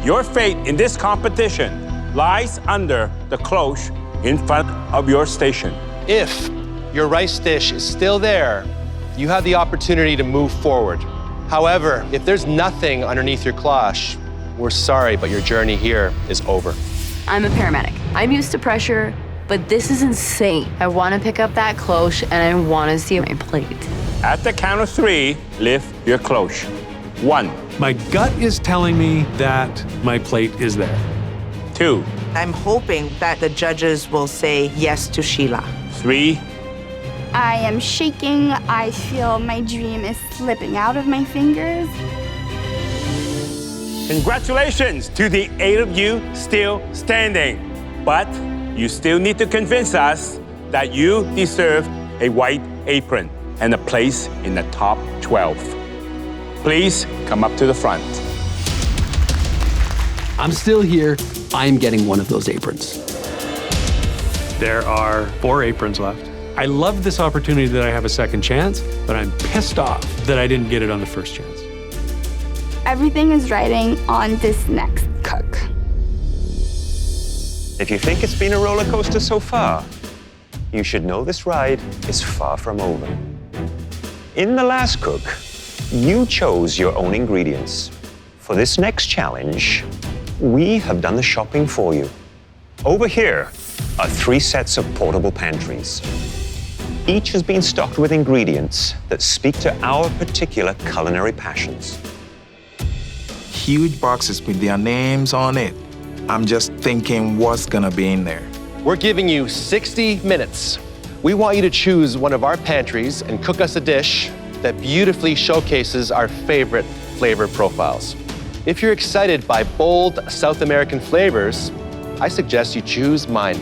Your fate in this competition lies under the cloch in front of your station. If your rice dish is still there, you have the opportunity to move forward. However, if there's nothing underneath your cloche, we're sorry, but your journey here is over. I'm a paramedic. I'm used to pressure, but this is insane. I want to pick up that cloche and I want to see my plate. At the count of 3, lift your cloche. 1. My gut is telling me that my plate is there. 2. I'm hoping that the judges will say yes to Sheila. 3. I am shaking. I feel my dream is slipping out of my fingers. Congratulations to the 8 of you still standing. But you still need to convince us that you deserve a white apron and a place in the top 12. Please come up to the front. I'm still here. I'm getting one of those aprons. There are 4 aprons left. I love this opportunity that I have a second chance, but I'm pissed off that I didn't get it on the first chance. Everything is riding on this next cook. If you think it's been a roller coaster so far, you should know this ride is far from over. In the last cook, you chose your own ingredients. For this next challenge, we have done the shopping for you. Over here are 3 sets of portable pantries. Each has been stocked with ingredients that speak to our particular culinary passions. Huge boxes with their names on it. I'm just thinking what's gonna be in there. We're giving you 60 minutes. We want you to choose one of our pantries and cook us a dish that beautifully showcases our favorite flavor profiles. If you're excited by bold South American flavors, I suggest you choose mine.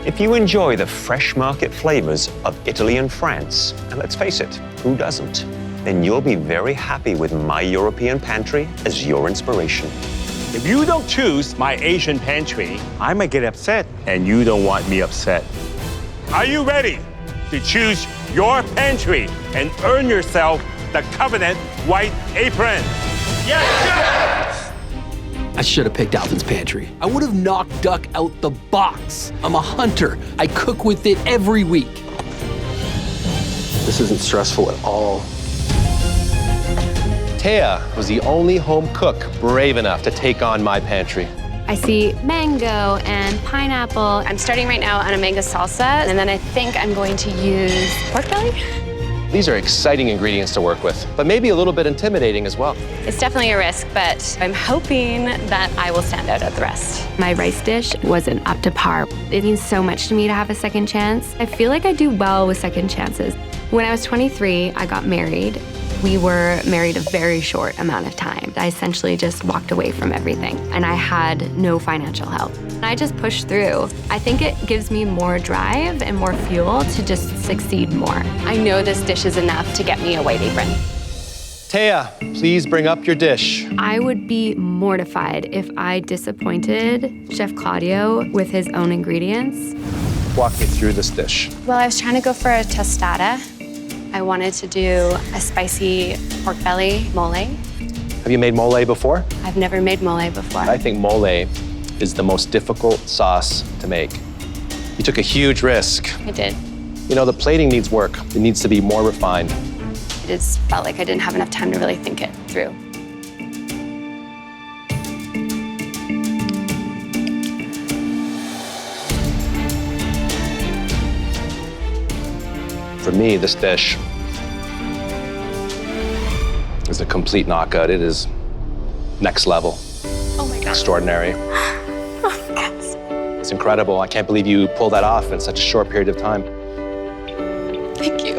If you enjoy the fresh market flavors of Italy and France, and let's face it, who doesn't? Then you'll be very happy with my European pantry as your inspiration. If you don't choose my Asian pantry, I might get upset, and you don't want me upset. Are you ready to choose your pantry and earn yourself the coveted white apron? Yes! I should have picked Alvin's pantry. I would have knocked duck out the box. I'm a hunter. I cook with it every week. This isn't stressful at all. Thea was the only home cook brave enough to take on my pantry. I see mango and pineapple. I'm starting right now on a mango salsa, and then I think I'm going to use pork belly. These are exciting ingredients to work with, but maybe a little bit intimidating as well. It's definitely a risk, but I'm hoping that I will stand out of the rest. My rice dish wasn't up to par. It means so much to me to have a second chance. I feel like I do well with second chances. When I was 23, I got married. We were married a very short amount of time. I essentially just walked away from everything, and I had no financial help. I just pushed through. I think it gives me more drive and more fuel to just succeed more. I know this dish is enough to get me a white apron. Thea, please bring up your dish. I would be mortified if I disappointed Chef Claudio with his own ingredients. Walk me through this dish. Well, I was trying to go for a tostada. I wanted to do a spicy pork belly mole. Have you made mole before? I've never made mole before. I think mole is the most difficult sauce to make. You took a huge risk. I did. You know, the plating needs work. It needs to be more refined. It just felt like I didn't have enough time to really think it through. For me, this dish is a complete knockout. It is next level. Oh my God. Extraordinary. Oh my God. It's incredible. I can't believe you pulled that off in such a short period of time. Thank you.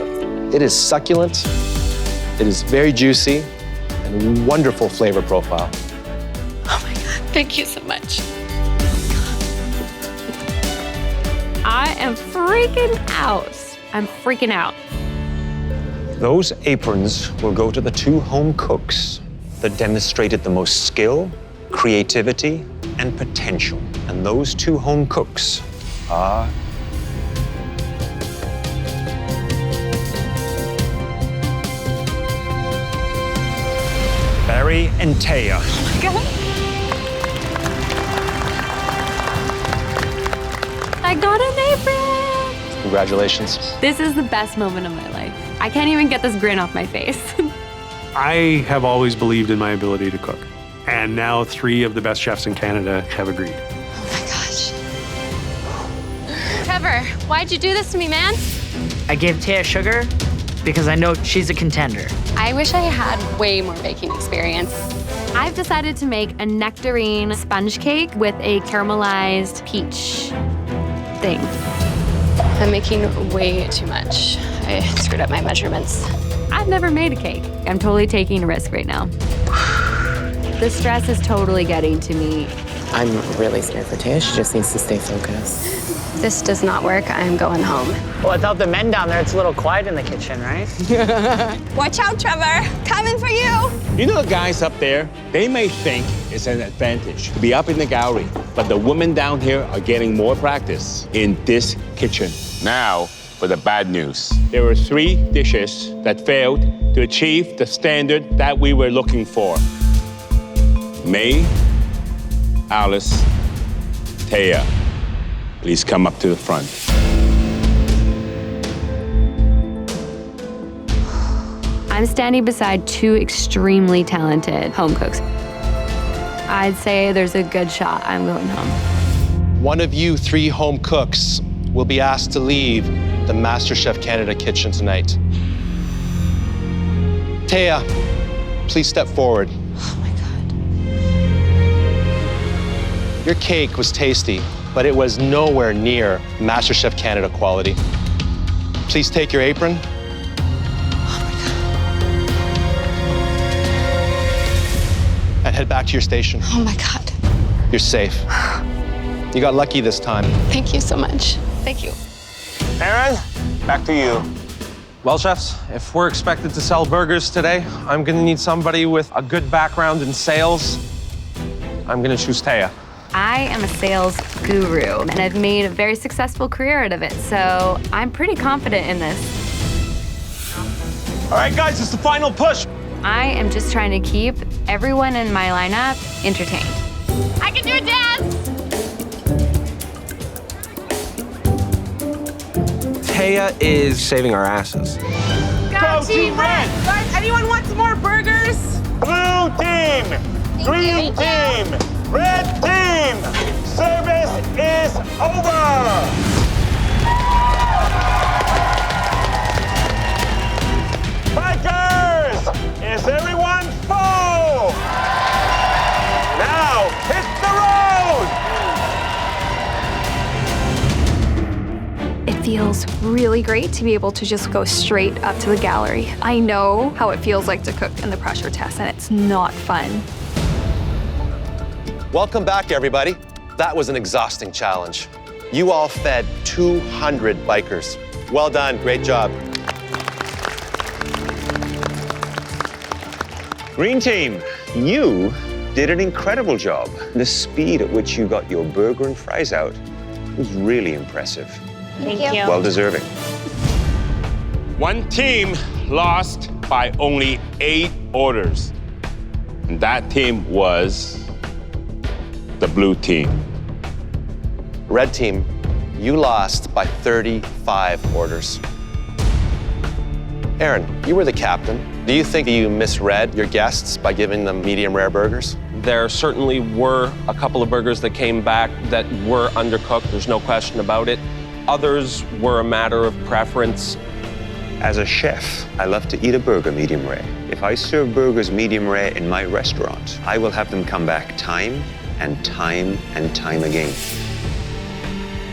It is succulent. It is very juicy and wonderful flavor profile. Oh my God. Thank you so much. I am freaking out. I'm freaking out. Those aprons will go to the 2 home cooks that demonstrated the most skill, creativity, and potential. And those 2 home cooks are Barry and Thea. Oh my God. I got an apron! Congratulations. This is the best moment of my life. I can't even get this grin off my face. I have always believed in my ability to cook. And now 3 of the best chefs in Canada have agreed. Oh my gosh. Trevor, why'd you do this to me, man? I gave Thea sugar because I know she's a contender. I wish I had way more baking experience. I've decided to make a nectarine sponge cake with a caramelized peach thing. I'm making way too much. I screwed up my measurements. I've never made a cake. I'm totally taking a risk right now. The stress is totally getting to me. I'm really scared for Thea. She just needs to stay focused. This does not work. I'm going home. Well, without the men down there, it's a little quiet in the kitchen, right? Watch out, Trevor. Coming for you. You know the guys up there, they may think it's an advantage to be up in the gallery, but the women down here are getting more practice in this kitchen. Now, for the bad news. There were 3 dishes that failed to achieve the standard that we were looking for. May, Alice, Thea, please come up to the front. I'm standing beside 2 extremely talented home cooks. I'd say there's a good shot I'm going home. One of you 3 home cooks will be asked to leave the MasterChef Canada kitchen tonight. Thea, please step forward. Oh my God. Your cake was tasty, but it was nowhere near MasterChef Canada quality. Please take your apron. And head back to your station. Oh my God. You're safe. You got lucky this time. Thank you so much. Thank you. Aaron, back to you. Well, chefs, if we're expected to sell burgers today, I'm gonna need somebody with a good background in sales. I'm gonna choose Thea. I am a sales guru, and I've made a very successful career out of it, so I'm pretty confident in this. All right, guys, it's the final push. I am just trying to keep everyone in my lineup entertained. I can do a dance! Thea is saving our asses. Go Team Red! Guys, anyone want some more burgers? Blue team, green team, red team, service is over! Bikers, is everyone full? Now hit the road! It feels really great to be able to just go straight up to the gallery. I know how it feels like to cook in the pressure test, and it's not fun. Welcome back, everybody. That was an exhausting challenge. You all fed 200 bikers. Well done, great job. Green team, you did an incredible job. The speed at which you got your burger and fries out was really impressive. Thank you. Well deserving. One team lost by only 8 orders. And that team was the blue team. Red team, you lost by 35 orders. Aaron, you were the captain. Do you think you misread your guests by giving them medium rare burgers? There certainly were a couple of burgers that came back that were undercooked, there's no question about it. Others were a matter of preference. As a chef, I love to eat a burger medium rare. If I serve burgers medium rare in my restaurant, I will have them come back time and time and time again.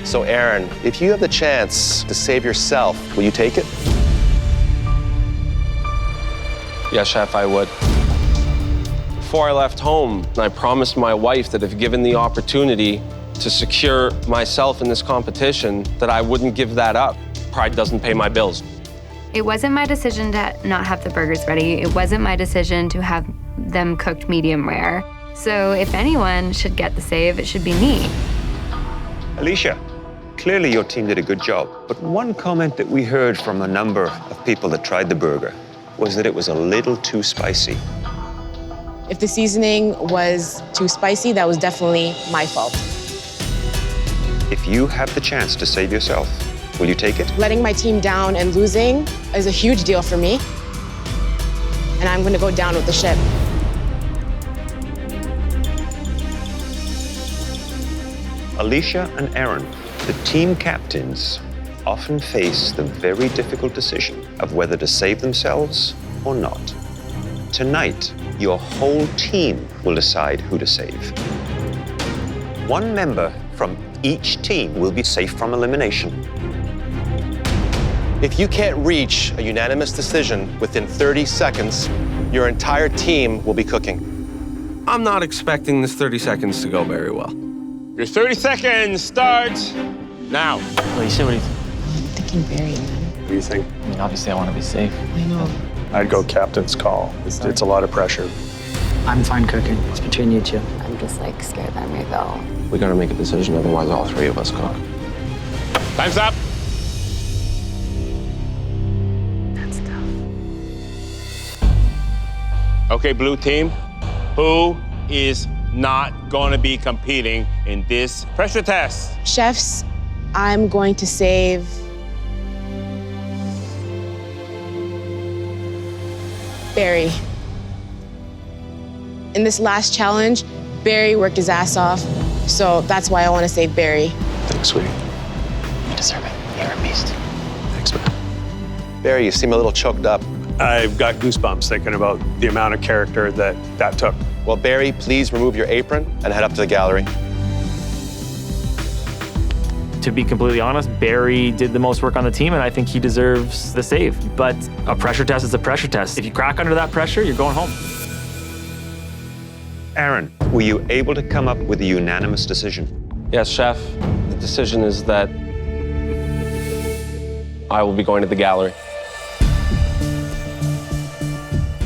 So Aaron, if you have the chance to save yourself, will you take it? Yes, chef, I would. Before I left home, I promised my wife that if given the opportunity to secure myself in this competition, that I wouldn't give that up. Pride doesn't pay my bills. It wasn't my decision to not have the burgers ready. It wasn't my decision to have them cooked medium rare. So if anyone should get the save, it should be me. Alicia, clearly your team did a good job, but one comment that we heard from a number of people that tried the burger was that it was a little too spicy. If the seasoning was too spicy, that was definitely my fault. If you have the chance to save yourself, will you take it? Letting my team down and losing is a huge deal for me. And I'm going to go down with the ship. Alicia and Aaron, the team captains, often face the very difficult decision of whether to save themselves or not. Tonight, your whole team will decide who to save. One member from each team will be safe from elimination. If you can't reach a unanimous decision within 30 seconds, your entire team will be cooking. I'm not expecting this 30 seconds to go very well. Your 30 seconds starts now. Alicia, what do you think? I'm thinking Barry, man. What do you think? I mean, obviously I want to be safe. I know. I'd go captain's call. It's a lot of pressure. I'm fine cooking. It's between you two. I'm just like scared that I'm gonna go. We gotta make a decision, otherwise all three of us cook. Time's up. That's tough. Okay, blue team, who is not going to be competing in this pressure test? Chefs, I'm going to save Barry. In this last challenge, Barry worked his ass off, so that's why I want to save Barry. Thanks, sweetie. You deserve it. You're a beast. Thanks, man. Barry, you seem a little choked up. I've got goosebumps thinking about the amount of character that took. Well, Barry, please remove your apron and head up to the gallery. To be completely honest, Barry did the most work on the team, and I think he deserves the save. But a pressure test is a pressure test. If you crack under that pressure, you're going home. Aaron, were you able to come up with a unanimous decision? Yes, chef. The decision is that I will be going to the gallery.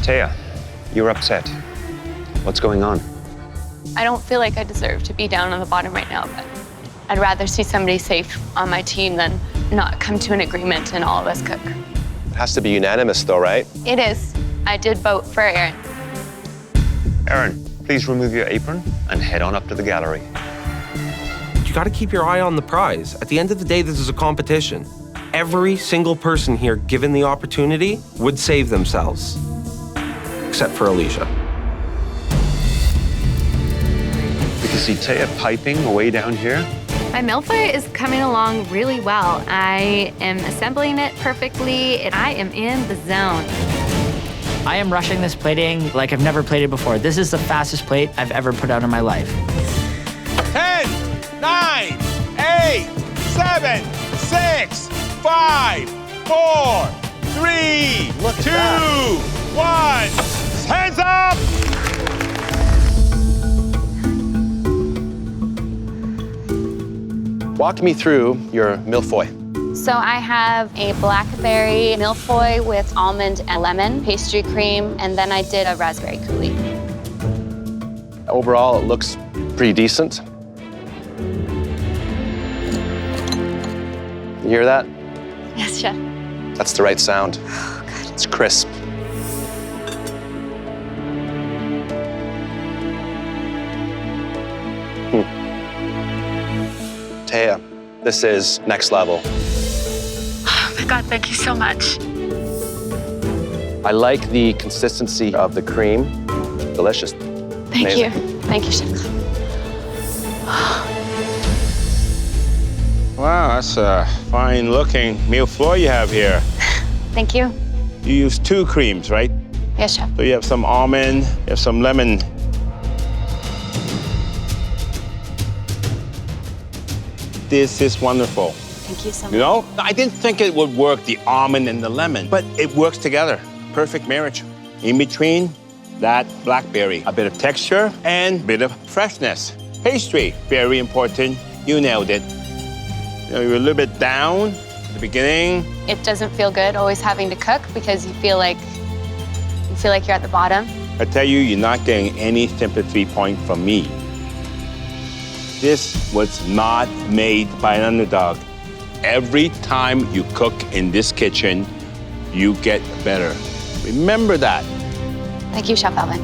Thea, you're upset. What's going on? I don't feel like I deserve to be down on the bottom right now, but I'd rather see somebody safe on my team than not come to an agreement and all of us cook. It has to be unanimous though, right? It is. I did vote for Aaron. Aaron, please remove your apron and head on up to the gallery. You gotta keep your eye on the prize. At the end of the day, this is a competition. Every single person here, given the opportunity, would save themselves. Except for Alicia. We can see Thea piping way down here. My mille-feuille is coming along really well. I am assembling it perfectly, and I am in the zone. I am rushing this plating like I've never plated before. This is the fastest plate I've ever put out in my life. 10, 9, 8, 7, 6, 5, 4, 3, 2, 1. Hands up! Walk me through your mille-feuille. So I have a blackberry mille-feuille with almond and lemon, pastry cream, and then I did a raspberry coulis. Overall, it looks pretty decent. You hear that? Yes, chef. That's the right sound. Oh, God. It's crisp. Thea, this is next level. Oh my God, thank you so much. I like the consistency of the cream. Delicious. Thank Amazing. you. Thank you, chef. Wow, that's a fine looking mille-feuille you have here. Thank you. You use 2 creams, right? Yes, chef. So you have some almond, you have some lemon. This is wonderful. Thank you so much. You know, I didn't think it would work, the almond and the lemon, but it works together. Perfect marriage. In between, that blackberry, a bit of texture and a bit of freshness. Pastry, very important. You nailed it. You know, you're a little bit down at the beginning. It doesn't feel good always having to cook because you feel like you're at the bottom. I tell you, you're not getting any sympathy point from me. This was not made by an underdog. Every time you cook in this kitchen, you get better. Remember that. Thank you, Chef Alvin.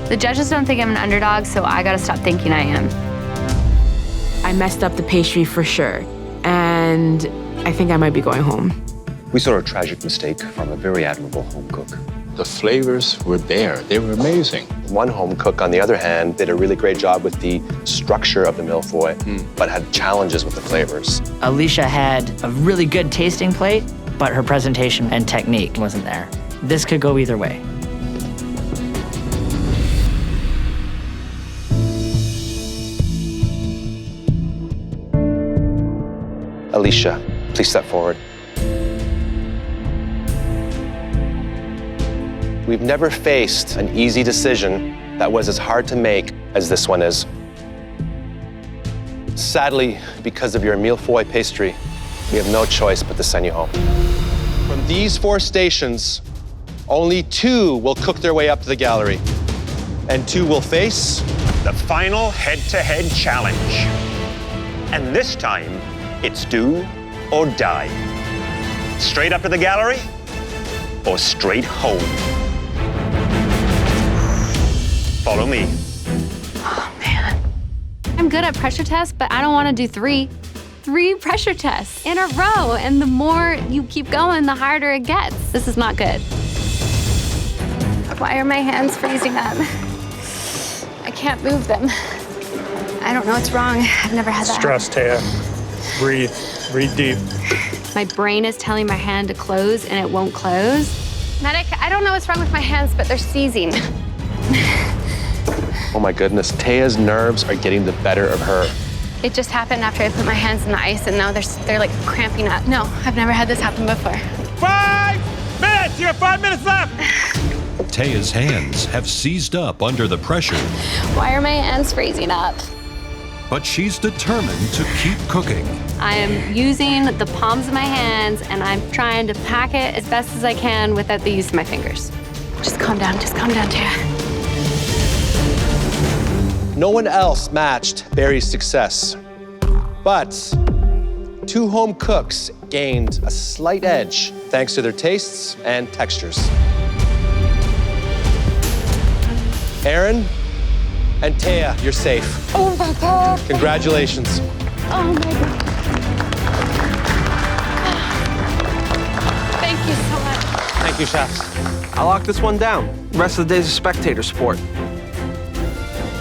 The judges don't think I'm an underdog, so I gotta stop thinking I am. I I messed up the pastry for sure, and I think I might be going home. We saw a tragic mistake from a very admirable home cook. The flavors were there. They were amazing. One home cook, on the other hand, did a really great job with the structure of the mille-feuille, but had challenges with the flavors. Alicia had a really good tasting plate, but her presentation and technique wasn't there. This could go either way. Alicia, please step forward. We've never faced an easy decision that was as hard to make as this one is. Sadly, because of your mille-feuille pastry, we have no choice but to send you home. From these 4 stations, only 2 will cook their way up to the gallery, and 2 will face the final head-to-head challenge. And this time, it's do or die. Straight up to the gallery or straight home. Follow me. Oh, man. I'm good at pressure tests, but I don't want to do 3. 3 pressure tests in a row, and the more you keep going, the harder it gets. This is not good. Why are my hands freezing up? I can't move them. I don't know what's wrong. I've never had that. Stress, Thea. Breathe. Breathe deep. My brain is telling my hand to close, and it won't close. Medic, I don't know what's wrong with my hands, but they're seizing. Oh my goodness, Thea's nerves are getting the better of her. It just happened after I put my hands in the ice, and now they're like cramping up. No, I've never had this happen before. 5 minutes! You have 5 minutes left! Thea's hands have seized up under the pressure, Why are my hands freezing up? but she's determined to keep cooking. I am using the palms of my hands, and I'm trying to pack it as best as I can without the use of my fingers. Just calm down, Tara. No one else matched Barry's success, but 2 home cooks gained a slight edge thanks to their tastes and textures. Aaron and Thea, you're safe. Oh my God. Congratulations. Oh my God. Thank you so much. Thank you, chefs. I'll lock this one down. The rest of the day's a spectator sport.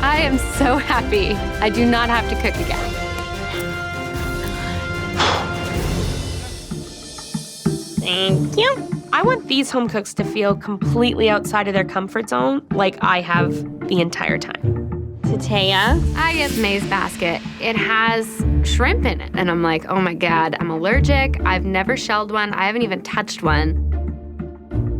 I am so happy I do not have to cook again. Thank you. I want these home cooks to feel completely outside of their comfort zone like I have the entire time. To Thea. I get May's basket. It has shrimp in it. And I'm like, oh my God, I'm allergic. I've never shelled one. I haven't even touched one.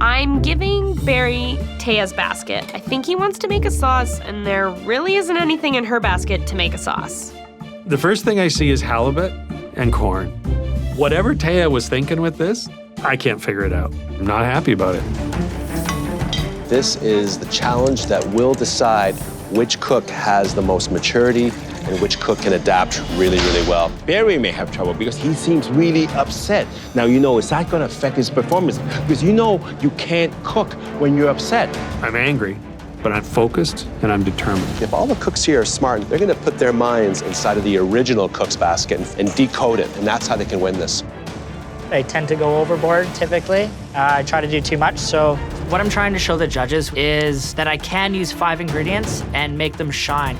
I'm giving Barry Thea's basket. I think he wants to make a sauce, and there really isn't anything in her basket to make a sauce. The first thing I see is halibut and corn. Whatever Thea was thinking with this, I can't figure it out. I'm not happy about it. This is the challenge that will decide which cook has the most maturity and which cook can adapt really, really well. Barry may have trouble because he seems really upset. Now, is that going to affect his performance? Because you can't cook when you're upset. I'm angry, but I'm focused and I'm determined. If all the cooks here are smart, they're gonna put their minds inside of the original cook's basket and decode it, and that's how they can win this. I tend to go overboard typically. I try to do too much, so. What I'm trying to show the judges is that I can use 5 ingredients and make them shine.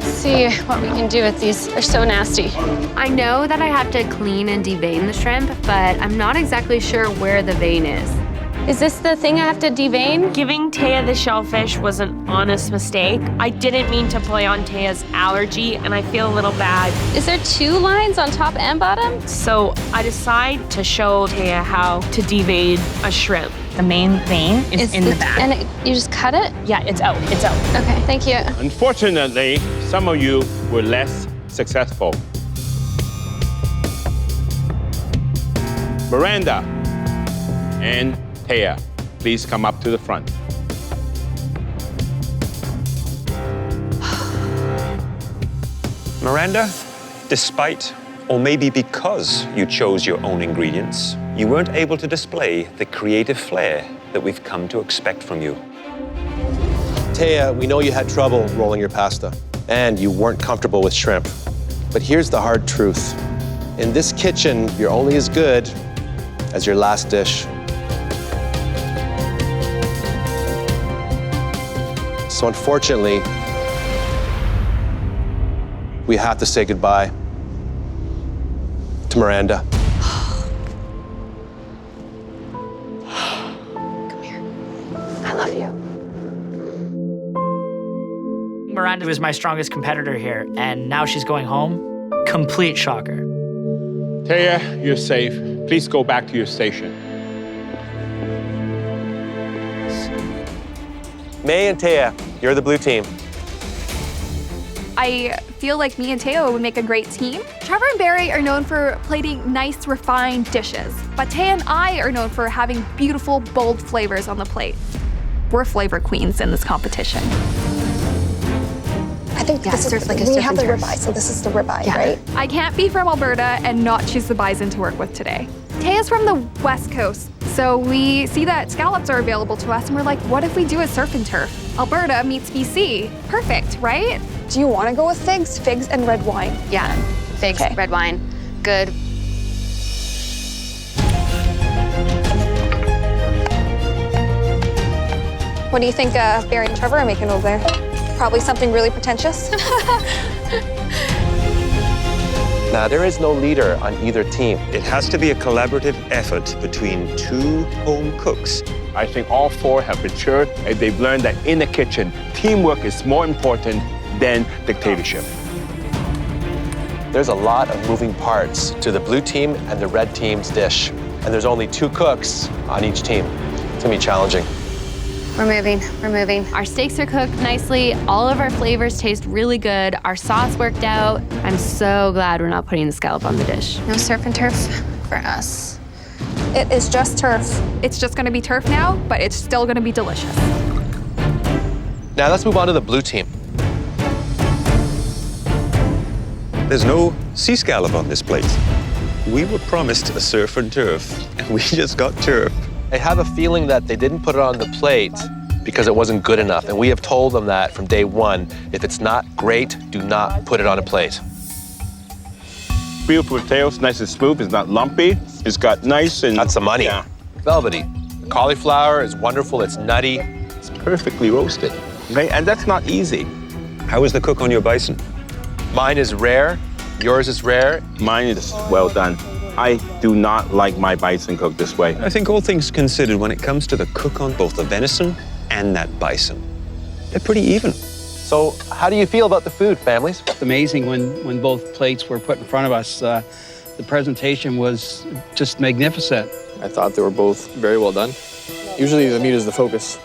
See what we can do with these. They're so nasty. I know that I have to clean and devein the shrimp, but I'm not exactly sure where the vein is. Is this the thing I have to devein? Giving Thea the shellfish was an honest mistake. I didn't mean to play on Thea's allergy, and I feel a little bad. Is there 2 lines on top and bottom? So I decide to show Thea how to devein a shrimp. The main vein is in the back. And you just cut it? Yeah, it's out. It's out. Okay, thank you. Unfortunately, some of you were less successful. Miranda and Thea, please come up to the front. Miranda, despite or maybe because you chose your own ingredients, you weren't able to display the creative flair that we've come to expect from you. Thea, we know you had trouble rolling your pasta. and you weren't comfortable with shrimp. But here's the hard truth. In this kitchen, you're only as good as your last dish. So unfortunately, we have to say goodbye to Miranda. I love you. Miranda was my strongest competitor here, and now she's going home. Complete shocker. Thea, you're safe. Please go back to your station. May and Thea, you're the blue team. I feel like me and Thea would make a great team. Trevor and Barry are known for plating nice, refined dishes, but Thea and I are known for having beautiful, bold flavors on the plate. We're flavor queens in this competition. I think this is like we have the ribeye, so this is the ribeye, right? I can't be from Alberta and not choose the bison to work with today. Thea's from the West Coast, so we see that scallops are available to us, and we're like, what if we do a surf and turf? Alberta meets BC. Perfect, right? Do you want to go with figs? Figs and red wine. Yeah, figs, red wine. Good. What do you think Barry and Trevor are making over there? Probably something really pretentious. Now, there is no leader on either team. It has to be a collaborative effort between two home cooks. I think all four have matured and they've learned that in the kitchen, teamwork is more important than dictatorship. There's a lot of moving parts to the blue team and the red team's dish. And there's only 2 cooks on each team. It's gonna be challenging. We're moving, we're moving. Our steaks are cooked nicely. All of our flavors taste really good. Our sauce worked out. I'm so glad we're not putting the scallop on the dish. No surf and turf for us. It is just turf. It's just gonna be turf now, but it's still gonna be delicious. Now let's move on to the blue team. There's no sea scallop on this plate. We were promised a surf and turf, and we just got turf. I have a feeling that they didn't put it on the plate because it wasn't good enough. And we have told them that from day one. If it's not great, do not put it on a plate. Beautiful potatoes, nice and smooth. It's not lumpy. It's got nice and... That's the money. Yeah. Velvety. The cauliflower is wonderful. It's nutty. It's perfectly roasted. Okay? And that's not easy. How is the cook on your bison? Mine is rare. Yours is rare. Mine is well done. I do not like my bison cooked this way. I think all things considered, when it comes to the cook on both the venison and that bison, they're pretty even. So how do you feel about the food, families? It's amazing when both plates were put in front of us. The presentation was just magnificent. I thought they were both very well done. Usually the meat is the focus,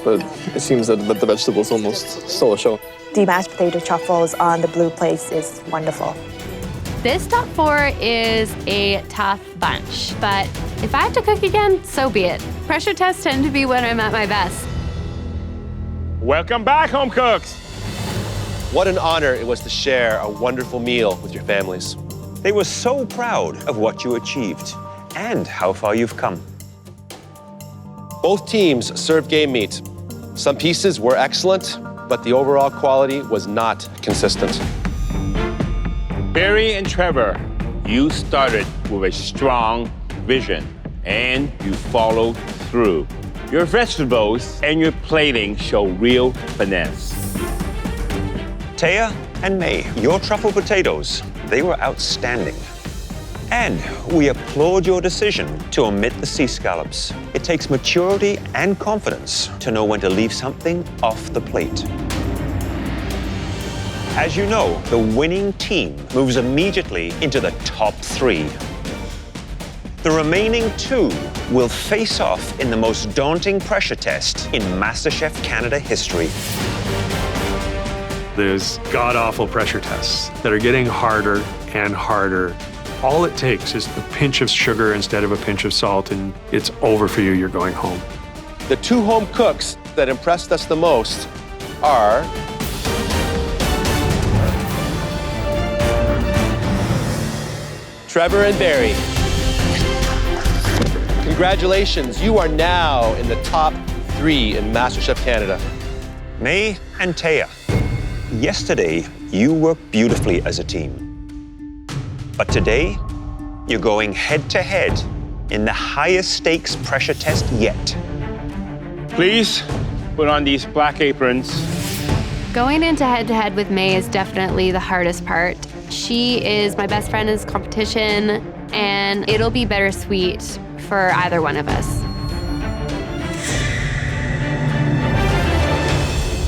but it seems that the vegetables almost stole the show. The mashed potato truffles on the blue plate is wonderful. This top 4 is a tough bunch, but if I have to cook again, so be it. Pressure tests tend to be when I'm at my best. Welcome back, home cooks. What an honor it was to share a wonderful meal with your families. They were so proud of what you achieved and how far you've come. Both teams served game meat. Some pieces were excellent, but the overall quality was not consistent. Barry and Trevor, you started with a strong vision and you followed through. Your vegetables and your plating show real finesse. Thea and May, your truffle potatoes, they were outstanding. And we applaud your decision to omit the sea scallops. It takes maturity and confidence to know when to leave something off the plate. As you know, the winning team moves immediately into the top 3. The remaining 2 will face off in the most daunting pressure test in MasterChef Canada history. There's god-awful pressure tests that are getting harder and harder. All it takes is a pinch of sugar instead of a pinch of salt, and it's over for you. You're going home. The 2 home cooks that impressed us the most are Trevor and Barry. Congratulations, you are now in the top 3 in MasterChef Canada. May and Thea, Yesterday, you worked beautifully as a team. But today, you're going head-to-head in the highest stakes pressure test yet. Please put on these black aprons. Going into head-to-head with May is definitely the hardest part. She is my best friend in this competition, and it'll be bittersweet for either one of us.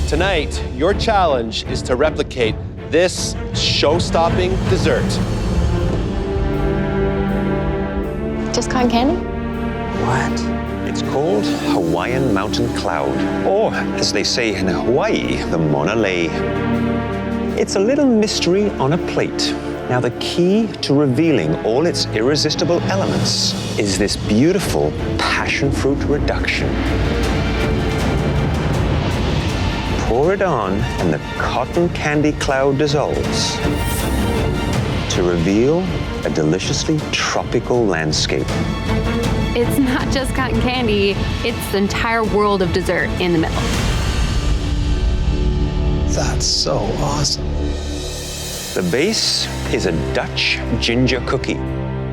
Tonight, your challenge is to replicate this show-stopping dessert. Just cotton candy? What? It's called Hawaiian Mountain Cloud, or as they say in Hawaii, the Mona Lei. It's a little mystery on a plate. Now, the key to revealing all its irresistible elements is this beautiful passion fruit reduction. Pour it on, and the cotton candy cloud dissolves to reveal a deliciously tropical landscape. It's not just cotton candy, it's the entire world of dessert in the middle. That's so awesome. The base is a Dutch ginger cookie,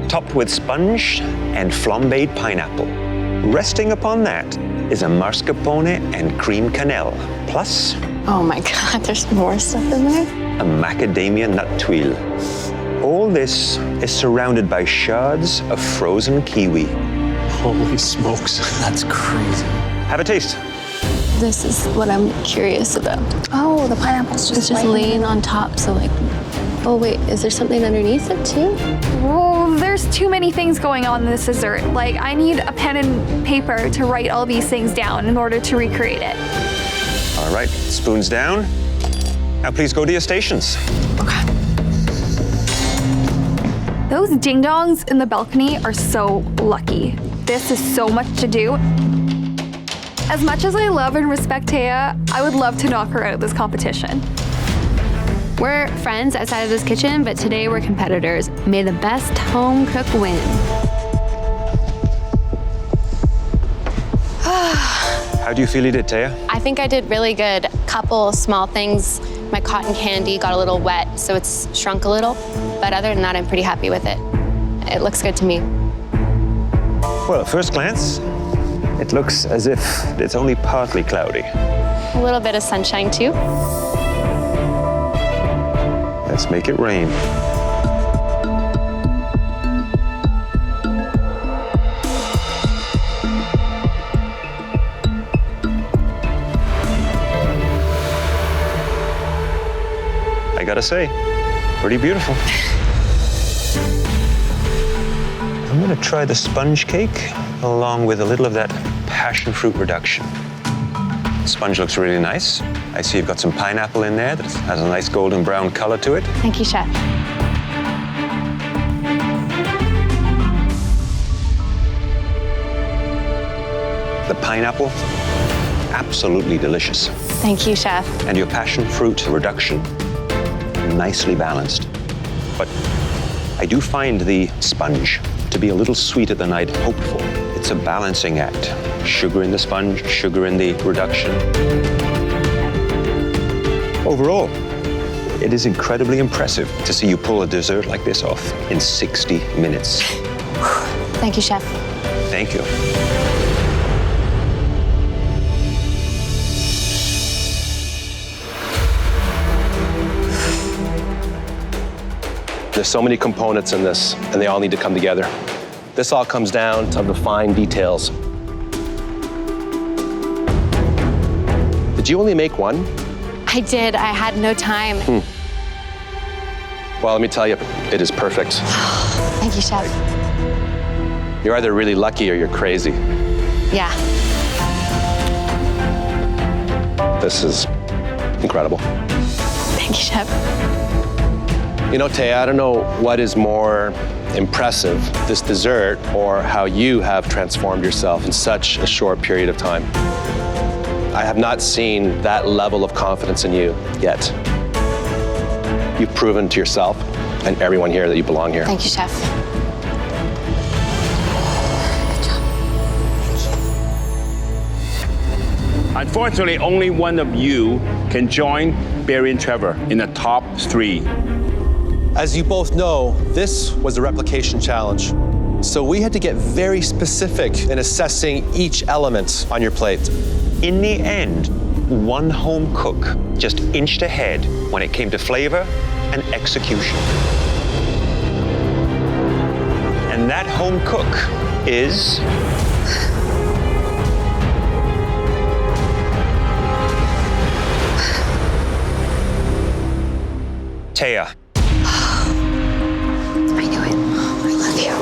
topped with sponge and flambéed pineapple. Resting upon that is a mascarpone and cream cannelle, plus Oh my God, there's more stuff in there? a macadamia nut tuile. All this is surrounded by shards of frozen kiwi. Holy smokes, that's crazy. Have a taste. This is what I'm curious about. Oh, the pineapple's just It's just laying on top, so like, oh wait, is there something underneath it too? Whoa, there's too many things going on in this dessert. Like, I need a pen and paper to write all these things down in order to recreate it. All right, spoons down. Now please go to your stations. Those ding-dongs in the balcony are so lucky. This is so much to do. As much as I love and respect Thea, I would love to knock her out of this competition. We're friends outside of this kitchen, but today we're competitors. May the best home cook win. How do you feel you did, Thea? I think I did really good. Couple small things. My cotton candy got a little wet, so it's shrunk a little. But other than that, I'm pretty happy with it. It looks good to me. Well, at first glance, it looks as if it's only partly cloudy. A little bit of sunshine too. Let's make it rain. I gotta say, pretty beautiful. I'm gonna try the sponge cake along with a little of that passion fruit reduction. The sponge looks really nice. I see you've got some pineapple in there that has a nice golden brown color to it. Thank you, Chef. The pineapple, absolutely delicious. Thank you, Chef. And your passion fruit reduction, nicely balanced. But I do find the sponge to be a little sweeter than I'd hoped for. It's a balancing act. Sugar in the sponge, sugar in the reduction. Overall, it is incredibly impressive to see you pull a dessert like this off in 60 minutes. Thank you, Chef. Thank you. There's so many components in this, and they all need to come together. This all comes down to the fine details. Did you only make one? I did. I had no time. Well, let me tell you, it is perfect. Thank you, Chef. You're either really lucky or you're crazy. Yeah. This is incredible. Thank you, Chef. You know, Thea, I don't know what is more impressive, this dessert or how you have transformed yourself in such a short period of time. I have not seen that level of confidence in you yet. You've proven to yourself and everyone here that you belong here. Thank you, Chef. Unfortunately, only one of you can join Barry and Trevor in the top 3. As you both know, this was a replication challenge. So we had to get very specific in assessing each element on your plate. In the end, one home cook just inched ahead when it came to flavor and execution. And that home cook is... Thea. I knew it. I love you.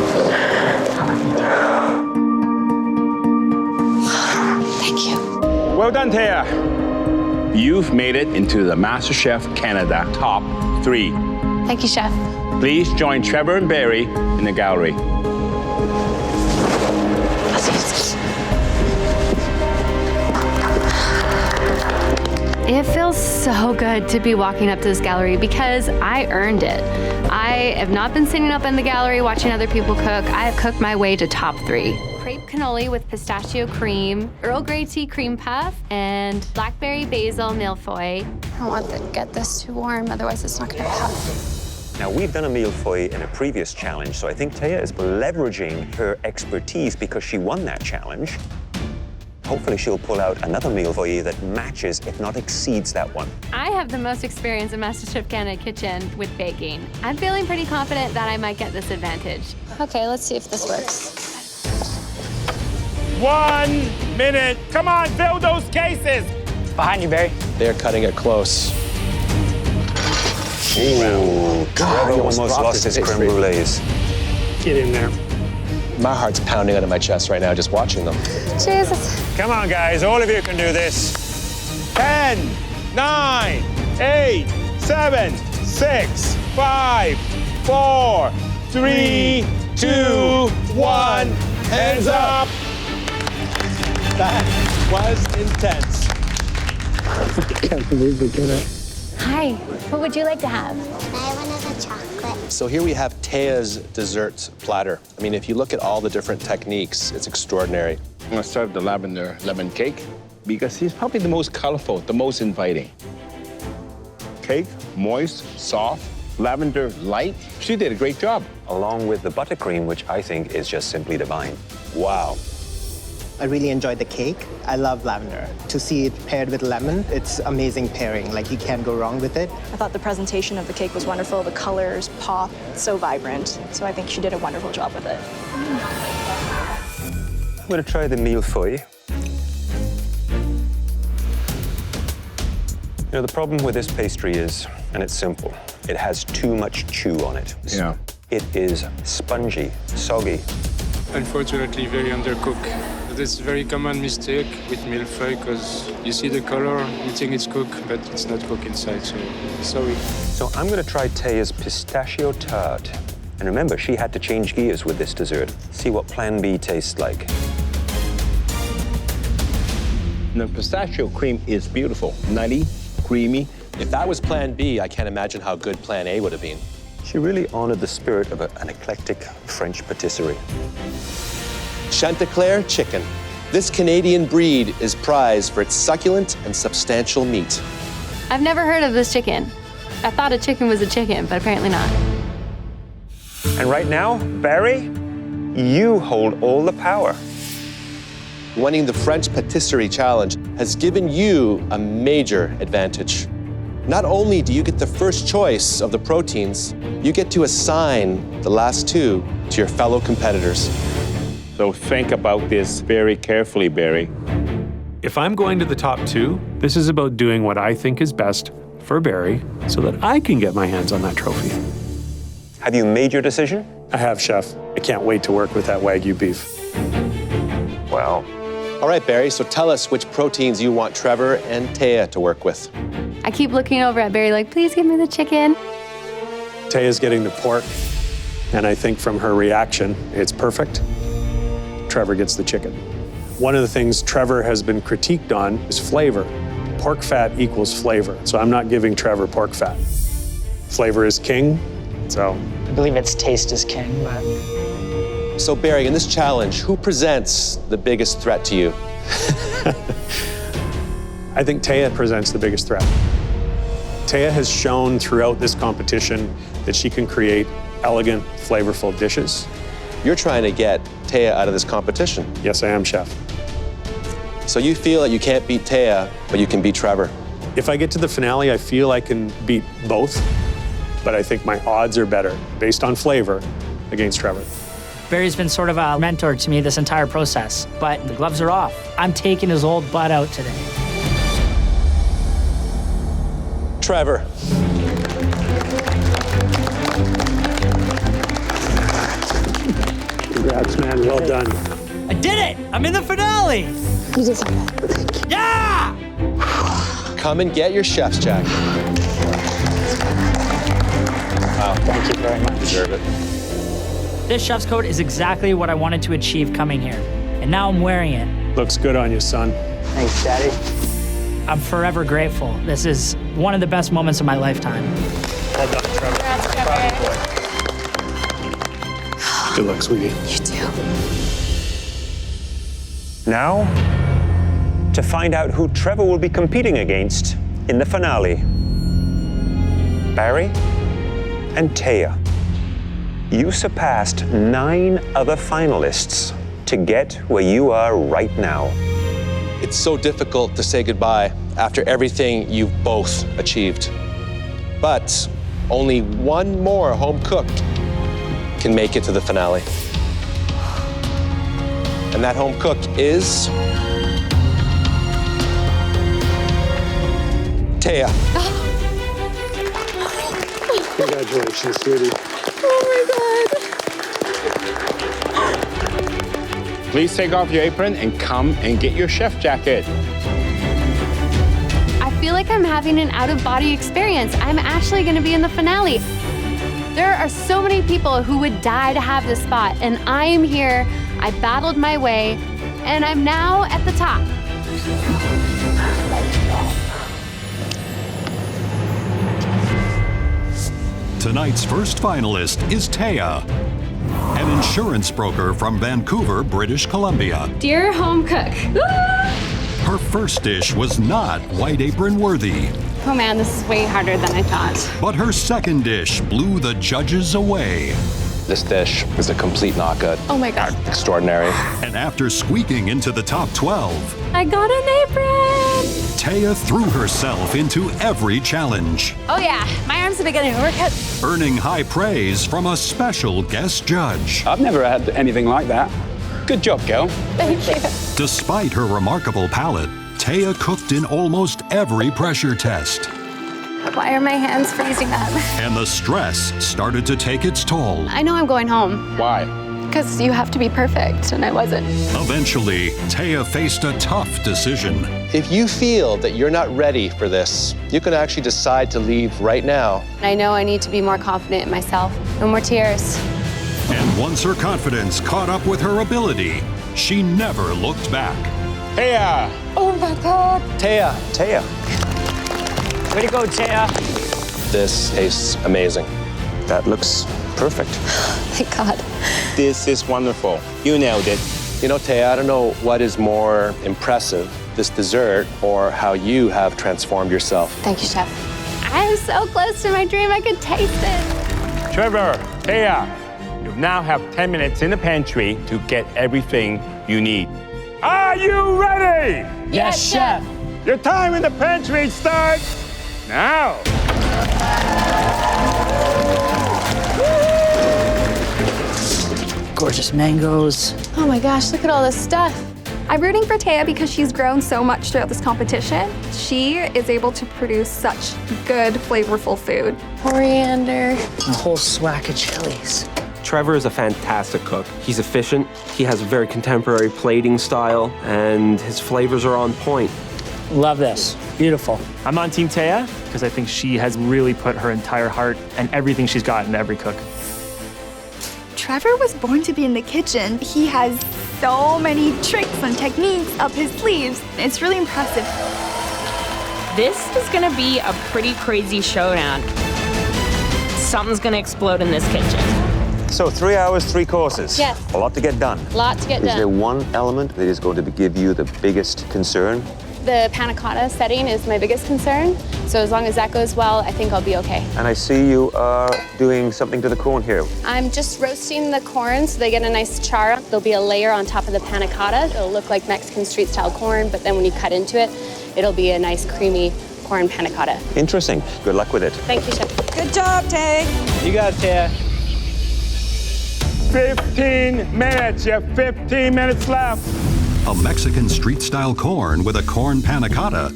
Thank you. Well done, Thea. You've made it into the MasterChef Canada top 3. Thank you, Chef. Please join Trevor and Barry in the gallery. It feels so good to be walking up to this gallery because I earned it. I have not been sitting up in the gallery watching other people cook. I have cooked my way to top 3. Crepe cannoli with pistachio cream, Earl Grey tea cream puff, and blackberry basil mille-feuille. I don't want to get this too warm, otherwise it's not going to puff. Now, we've done a mille-feuille in a previous challenge, so I think Thea is leveraging her expertise because she won that challenge. Hopefully she'll pull out another mille-feuille that matches, if not exceeds, that one. I have the most experience in MasterChef Canada kitchen with baking. I'm feeling pretty confident that I might get this advantage. Okay, let's see if this works. 1 minute. Come on, fill those cases. Behind you, Barry. They're cutting it close. Ooh, Trevor almost lost his creme brulees. Get in there. My heart's pounding out of my chest right now just watching them. Jesus. Come on, guys. All of you can do this. 10, 9, 8, 7, 6, 5, 4, 3, 2, 1. Hands up. That was intense. I can't believe we did it. Hi, what would you like to have? I want a chocolate. So here we have Thea's dessert platter. I mean, if you look at all the different techniques, it's extraordinary. I'm gonna start the lavender lemon cake because it's probably the most colorful, the most inviting. Cake, moist, soft, lavender light. She did a great job. Along with the buttercream, which I think is just simply divine. Wow. I really enjoyed the cake. I love lavender. To see it paired with lemon, it's amazing pairing. Like, you can't go wrong with it. I thought the presentation of the cake was wonderful. The colors pop, so vibrant. So I think she did a wonderful job with it. I'm gonna try the mille-feuille. You know, the problem with this pastry is, and it's simple, it has too much chew on it. Yeah. It is spongy, soggy. Unfortunately, very undercooked. That's a very common mistake with mille-feuille because you see the color, you think it's cooked, but it's not cooked inside, so sorry. So I'm gonna try Thea's pistachio tart. And remember, she had to change gears with this dessert. See what Plan B tastes like. The pistachio cream is beautiful, nutty, creamy. If that was Plan B, I can't imagine how good Plan A would have been. She really honored the spirit of an eclectic French patisserie. Chanticleer chicken. This Canadian breed is prized for its succulent and substantial meat. I've never heard of this chicken. I thought a chicken was a chicken, but apparently not. And right now, Barry, you hold all the power. Winning the French Patisserie Challenge has given you a major advantage. Not only do you get the first choice of the proteins, you get to assign the last 2 to your fellow competitors. So think about this very carefully, Barry. If I'm going to the top 2, this is about doing what I think is best for Barry so that I can get my hands on that trophy. Have you made your decision? I have, Chef. I can't wait to work with that Wagyu beef. Wow. All right, Barry, so tell us which proteins you want Trevor and Thea to work with. I keep looking over at Barry like, please give me the chicken. Thea's getting the pork, and I think from her reaction, it's perfect. Trevor gets the chicken. One of the things Trevor has been critiqued on is flavor. Pork fat equals flavor, so I'm not giving Trevor pork fat. Flavor is king, so. I believe it's taste is king, but. So Barry, in this challenge, who presents the biggest threat to you? I think Thea presents the biggest threat. Thea has shown throughout this competition that she can create elegant, flavorful dishes. You're trying to get Thea out of this competition. Yes, I am, Chef. So you feel that you can't beat Thea, but you can beat Trevor. If I get to the finale, I feel I can beat both, but I think my odds are better based on flavor against Trevor. Barry's been sort of a mentor to me this entire process, but the gloves are off. I'm taking his old butt out today. Trevor. Congrats, man. Well done. I did it! I'm in the finale! You deserve it. Yeah! Come and get your chef's jacket. Wow, thank you very much. Deserve it. This chef's coat is exactly what I wanted to achieve coming here, and now I'm wearing it. Looks good on you, son. Thanks, Daddy. I'm forever grateful. This is one of the best moments of my lifetime. Well done, Trevor. Congrats, Trevor. Good luck, sweetie. You too. Now, to find out who Trevor will be competing against in the finale. Barry and Thea, you surpassed 9 other finalists to get where you are right now. It's so difficult to say goodbye after everything you've both achieved. But only one more home cook can make it to the finale. And that home cook is Thea. Congratulations, sweetie. Please take off your apron and come and get your chef jacket. I feel like I'm having an out-of-body experience. I'm actually gonna be in the finale. There are so many people who would die to have this spot, and I am here. I battled my way, and I'm now at the top. Tonight's first finalist is Thea, an insurance broker from Vancouver, British Columbia. Dear home cook. Her first dish was not white apron worthy, Oh man, this is way harder than I thought. but her second dish blew the judges away. This dish is a complete knockout. Oh my God. Extraordinary. And after squeaking into the top 12, I got an apron. Thea threw herself into every challenge, Oh yeah, my arms have been getting a workout. earning high praise from a special guest judge. I've never had anything like that. Good job, girl. Thank you. Despite her remarkable palate, Thea cooked in almost every pressure test, Why are my hands freezing up? and the stress started to take its toll. I know I'm going home Why? because you have to be perfect, and I wasn't. Eventually, Thea faced a tough decision. If you feel that you're not ready for this, you can actually decide to leave right now. I know I need to be more confident in myself. No more tears. And once her confidence caught up with her ability, she never looked back. Thea! Oh my God. Thea. Thea. Way to go, Thea. This tastes amazing. That looks perfect. Thank God. This is wonderful. You nailed it. You know, Thea, I don't know what is more impressive, this dessert or how you have transformed yourself. Thank you, Chef. I'm so close to my dream, I could taste it. Trevor, Thea, you now have 10 minutes in the pantry to get everything you need. Are you ready? Yes, chef. Your time in the pantry starts now. Gorgeous mangoes. Oh my gosh, look at all this stuff. I'm rooting for Thea because she's grown so much throughout this competition. She is able to produce such good, flavorful food. Coriander. A whole swack of chilies. Trevor is a fantastic cook. He's efficient, he has a very contemporary plating style, and his flavors are on point. Love this. Beautiful. I'm on Team Thea because I think she has really put her entire heart and everything she's got in every cook. Trevor was born to be in the kitchen. He has so many tricks and techniques up his sleeves. It's really impressive. This is gonna be a pretty crazy showdown. Something's gonna explode in this kitchen. So 3 hours, 3 courses. Yes. A lot to get done. Lot to get Is there done. one element that is going to give you the biggest concern? The panna cotta setting is my biggest concern. So as long as that goes well, I think I'll be okay. And I see you are doing something to the corn here. I'm just roasting the corn so they get a nice char. There'll be a layer on top of the panna cotta. It'll look like Mexican street style corn, but then when you cut into it, it'll be a nice creamy corn panna cotta. Interesting. Good luck with it. Thank you, Chef. Good job, Tay. You got it, Thea. 15 minutes. You have 15 minutes left. A Mexican street-style corn with a corn panna cotta,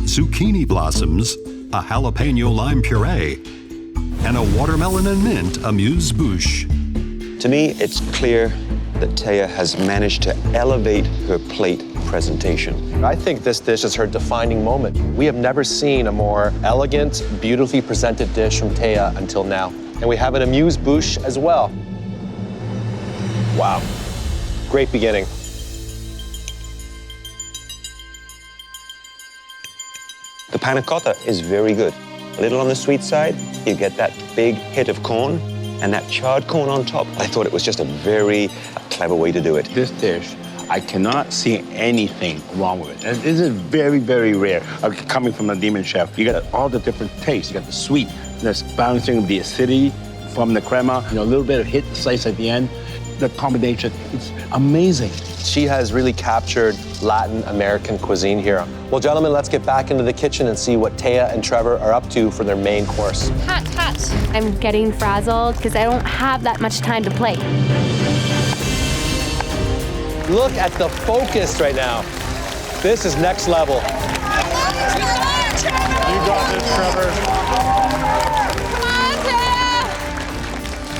zucchini blossoms, a jalapeno lime puree, and a watermelon and mint amuse-bouche. To me, it's clear that Thea has managed to elevate her plate presentation. I think this dish is her defining moment. We have never seen a more elegant, beautifully presented dish from Thea until now. And we have an amuse-bouche as well. Wow, great beginning. The panna cotta is very good. A little on the sweet side, you get that big hit of corn and that charred corn on top. I thought it was just a very clever way to do it. This dish, I cannot see anything wrong with it. And this is very, very rare. Coming from a demon chef, you got all the different tastes. You got the sweet, that's balancing the acidity from the crema, a little bit of hit slice at the end. The combination, it's amazing. She has really captured Latin American cuisine here. Well, gentlemen, let's get back into the kitchen and see what Thea and Trevor are up to for their main course. Hot, hot. I'm getting frazzled because I don't have that much time to play. Look at the focus right now. This is next level. You got this, Trevor. Come on, Thea.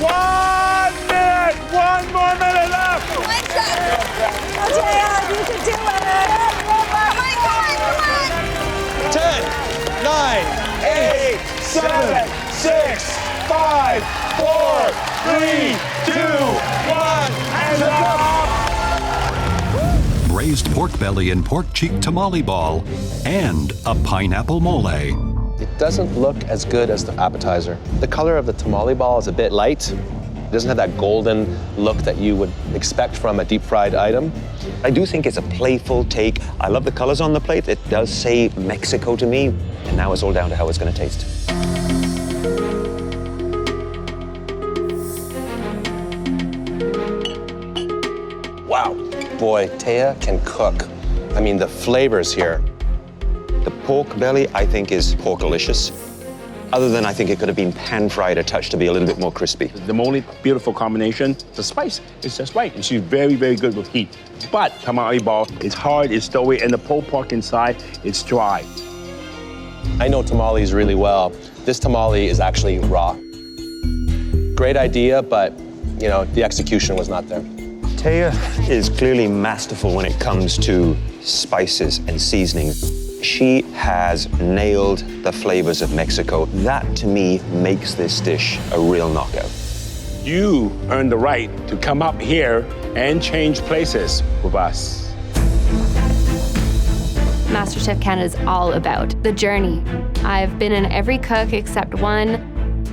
1 minute! 1 more minute left! Thea, you can do it. Come on. 10, 9, 8, 7, 6, 5, 4, 3, 2, 1, and up! Braised pork belly and pork cheek tamale ball, and a pineapple mole. It doesn't look as good as the appetizer. The color of the tamale ball is a bit light. It doesn't have that golden look that you would expect from a deep fried item. I do think it's a playful take. I love the colors on the plate. It does say Mexico to me. And now it's all down to how it's going to taste. Wow. Boy, Thea can cook. I mean, the flavors here. The pork belly, I think, is porkalicious. Other than I think it could have been pan-fried a touch to be a little bit more crispy. The only beautiful combination, the spice is just right. And she's very, very good with heat. But tamale ball is hard, it's doughy, and the pulled pork inside, it's dry. I know tamales really well. This tamale is actually raw. Great idea, but, the execution was not there. Thea is clearly masterful when it comes to spices and seasoning. She has nailed the flavors of Mexico. That, to me, makes this dish a real knockout. You earned the right to come up here and change places with us. MasterChef Canada is all about the journey. I've been in every cook except one.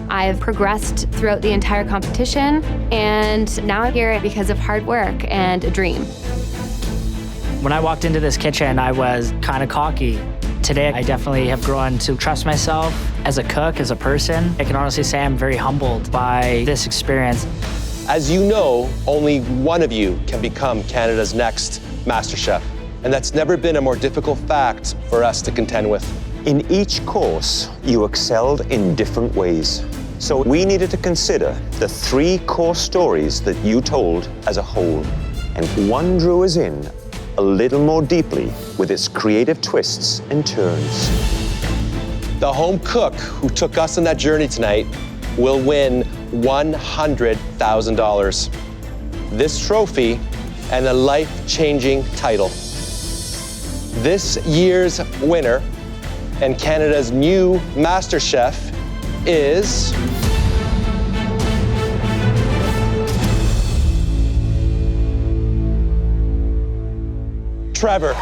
I've progressed throughout the entire competition, and now I'm here because of hard work and a dream. When I walked into this kitchen, I was kind of cocky. Today, I definitely have grown to trust myself as a cook, as a person. I can honestly say I'm very humbled by this experience. As you know, only one of you can become Canada's next MasterChef. And that's never been a more difficult fact for us to contend with. In each course, you excelled in different ways. So we needed to consider the 3 core stories that you told as a whole. And one drew us in a little more deeply with its creative twists and turns. The home cook who took us on that journey tonight will win $100,000. This trophy and a life-changing title. This year's winner and Canada's new MasterChef is... Trevor.